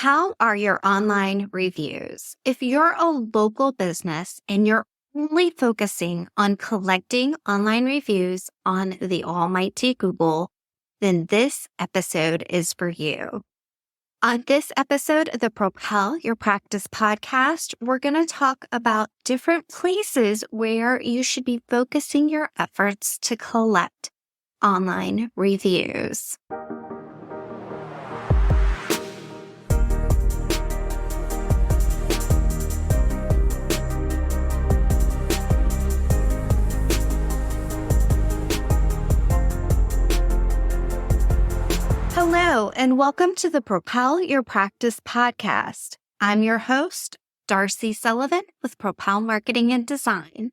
How are your online reviews? If you're a local business and you're only focusing on collecting online reviews on the almighty Google, then this episode is for you. On this episode of the Propel Your Practice podcast, we're going to talk about different places where you should be focusing your efforts to collect online reviews. Hello, and welcome to the Propel Your Practice podcast. I'm your host, Darcy Sullivan with Propel Marketing and Design.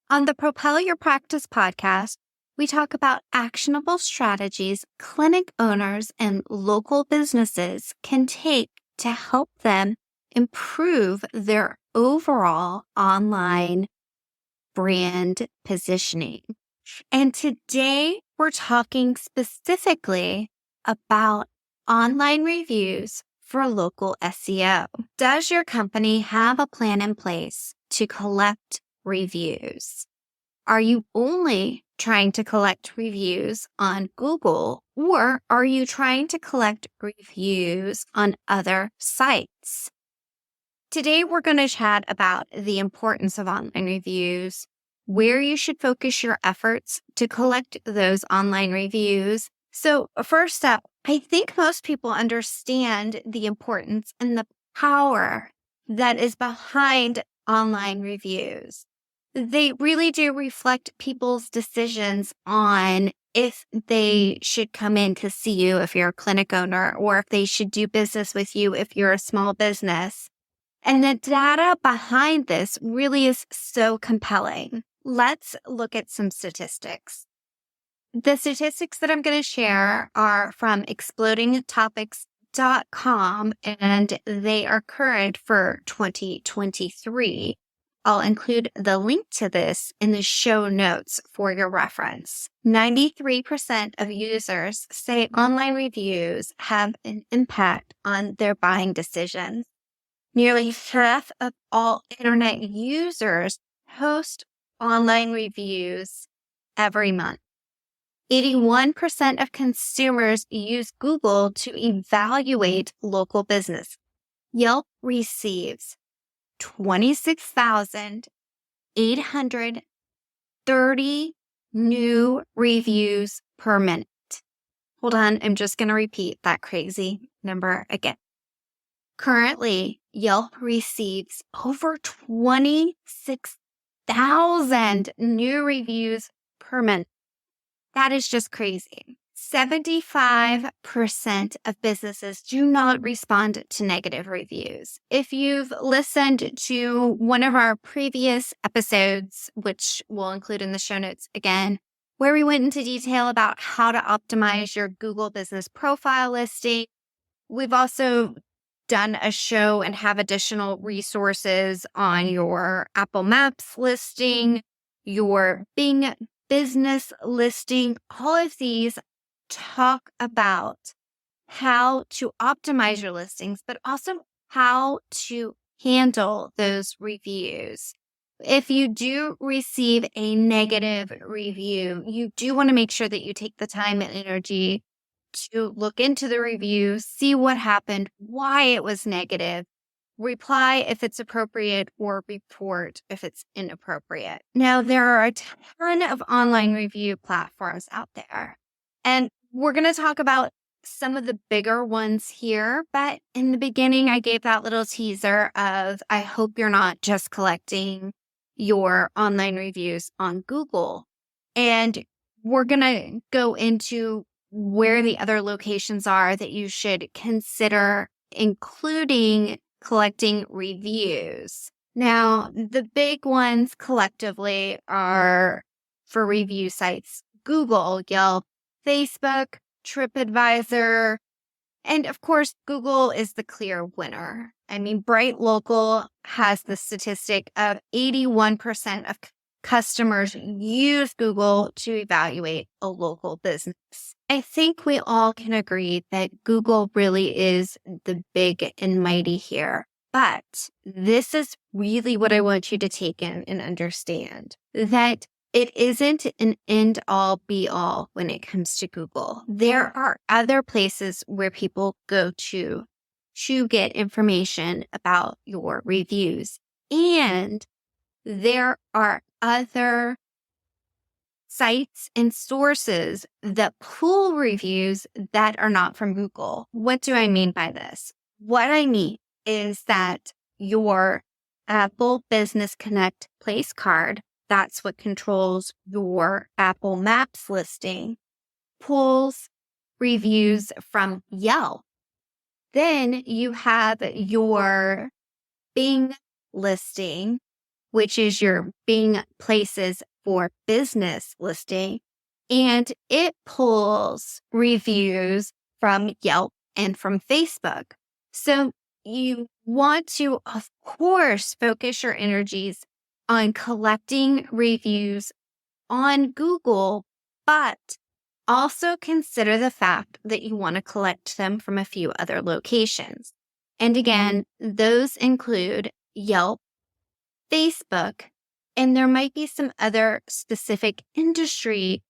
On the Propel Your Practice podcast, we talk about actionable strategies clinic owners and local businesses can take to help them improve their overall online brand positioning. And today we're talking specifically about online reviews for local SEO. Does your company have a plan in place to collect reviews? Are you only trying to collect reviews on Google, or are you trying to collect reviews on other sites? Today, we're going to chat about the importance of online reviews, where you should focus your efforts to collect those online reviews. So first up, I think most people understand the importance and the power that is behind online reviews. They really do reflect people's decisions on if they should come in to see you if you're a clinic owner, or if they should do business with you if you're a small business. And the data behind this really is so compelling. Let's look at some statistics. The statistics that I'm going to share are from explodingtopics.com, and they are current for 2023. I'll include the link to this in the show notes for your reference. 93% of users say online reviews have an impact on their buying decisions. Nearly half of all internet users post online reviews every month. 81% of consumers use Google to evaluate local business. Yelp receives 26,830 new reviews per minute. Hold on, I'm just going to repeat that crazy number again. Currently, Yelp receives over 26,000 new reviews per minute. That is just crazy. 75% of businesses do not respond to negative reviews. If you've listened to one of our previous episodes, which we'll include in the show notes again, where we went into detail about how to optimize your Google business profile listing, we've also done a show and have additional resources on your Apple Maps listing, your Bing business listing. All of these talk about how to optimize your listings, but also how to handle those reviews. If you do receive a negative review, you do want to make sure that you take the time and energy to look into the review, see what happened, why it was negative, reply if it's appropriate, or report if it's inappropriate. Now, there are a ton of online review platforms out there, and we're going to talk about some of the bigger ones here. But in the beginning, I gave that little teaser of, I hope you're not just collecting your online reviews on Google. And we're going to go into where the other locations are that you should consider including collecting reviews. Now, the big ones collectively are for review sites: Google, Yelp, Facebook, TripAdvisor, and of course, Google is the clear winner. I mean, Bright Local has the statistic of 81% of customers use Google to evaluate a local business. I think we all can agree that Google really is the big and mighty here. But this is really what I want you to take in and understand, that it isn't an end all be all when it comes to Google. There are other places where people go to get information about your reviews. And there are other sites and sources that pull reviews that are not from Google. What do I mean by this? What I mean is that your Apple Business Connect place card, that's what controls your Apple Maps listing, pulls reviews from Yelp. Then you have your Bing listing, which is your Bing Places for Business listing, and it pulls reviews from Yelp and from Facebook. So you want to, of course, focus your energies on collecting reviews on Google, but also consider the fact that you want to collect them from a few other locations. And again, those include Yelp, Facebook, and there might be some other specific industry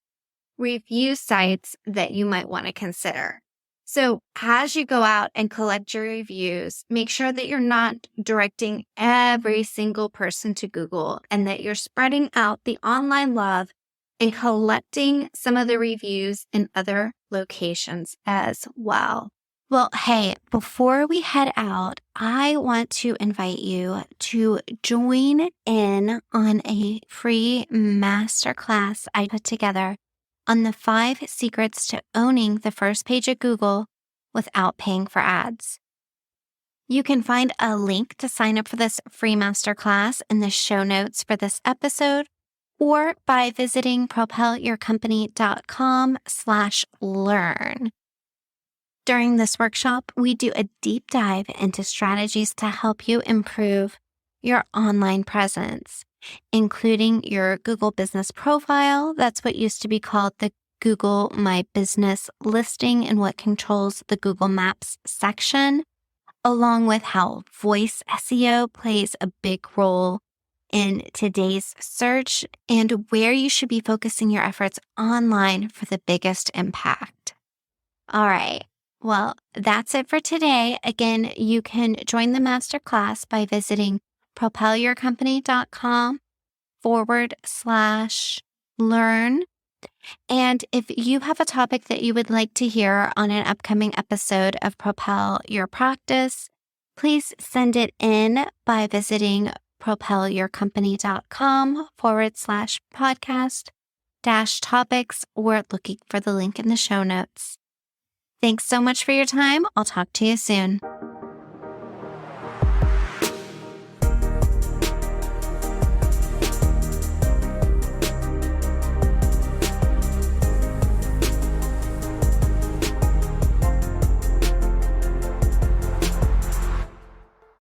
review sites that you might want to consider. So as you go out and collect your reviews, make sure that you're not directing every single person to Google and that you're spreading out the online love and collecting some of the reviews in other locations as well. Well, hey, before we head out, I want to invite you to join in on a free masterclass I put together on the 5 secrets to owning the first page of Google without paying for ads. You can find a link to sign up for this free masterclass in the show notes for this episode or by visiting propelyourcompany.com/learn. During this workshop, we do a deep dive into strategies to help you improve your online presence, including your Google business profile. That's what used to be called the Google My Business listing and what controls the Google Maps section, along with how voice SEO plays a big role in today's search and where you should be focusing your efforts online for the biggest impact. All right. Well, that's it for today. Again, you can join the masterclass by visiting propelyourcompany.com/learn. And if you have a topic that you would like to hear on an upcoming episode of Propel Your Practice, please send it in by visiting propelyourcompany.com/podcast-topics or looking for the link in the show notes. Thanks so much for your time. I'll talk to you soon.